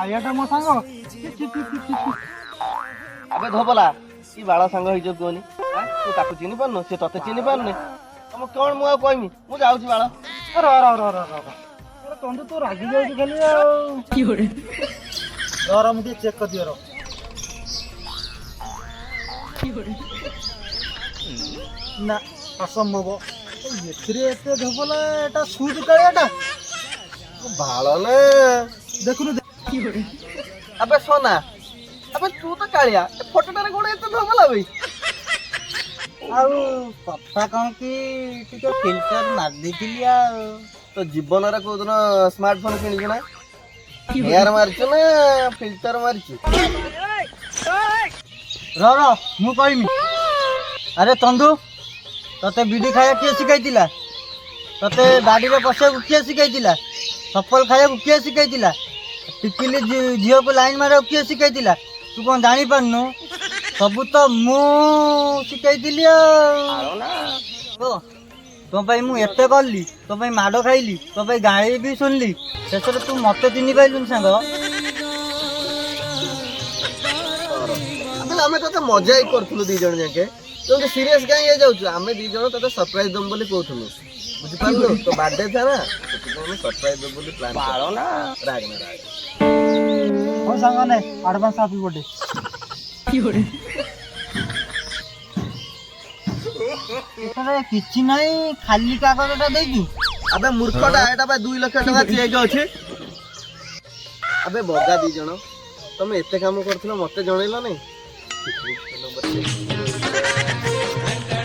କାଳିଆଟା ମୋ ସାଙ୍ଗ। अबे धोबला ई बाला सांग होई जो कोनी तू ताकू चिनि पारनो से तते चिनि पारने तम कोन मु आ कहमी मु जाउची बाला अरे अरे तंदु तो रागी जाउची खाली रह मुझे चेक कर दियो ना असंभव एथिरे एते धोबला एटा सूज काळियाटा बाला ने देखुनु अबे सोना अबे तू तो कालिया ए फोटोटारे कोन एते धोबला बई आउ कथा कौन कि टिके फिल्टर मार देथिली आ तो जीवन रे कोदन स्मार्टफोन किनिछु ना हेयर मारछु ना फिल्टर मारछु र मु कहमी अरे तंदु तते बीड़ी खाया किए सिखाइतिला तते बाड़ी रे बसे किए सिखाइतिला सफल खाया किए सिखाइतिला टिकिली झियो को लाइन मारे किए सिखाइतिला तू कौन जानी पारनु सब तो मु सिखाइतिली तो तो भाई मु एते करली तो भाई माडो खाइली तो भाई गाड़ी भी सुनली शेषरे तू मते चिन्हि पाइलुन सांग अबे हमें तो मजा ही करथुलु दी जण जाके तो सीरियस काहे ये जाउछु हमें दी जण तते सरप्राइज दम बोली कहथुलु बुझि पारलो तो बर्थडे था ना तो हमें सरप्राइज दम बोली प्लान बाळो ना राग ना राग हो सांग ने एडवांस हैप्पी बर्थडे एथरे किछि नाही खाली कागजटा देजु अबे मूर्खटा एटा बा 2 लाख टका चेक अछि अबे बगा दी जण तमे एते काम करथिलो मते जणैलो नै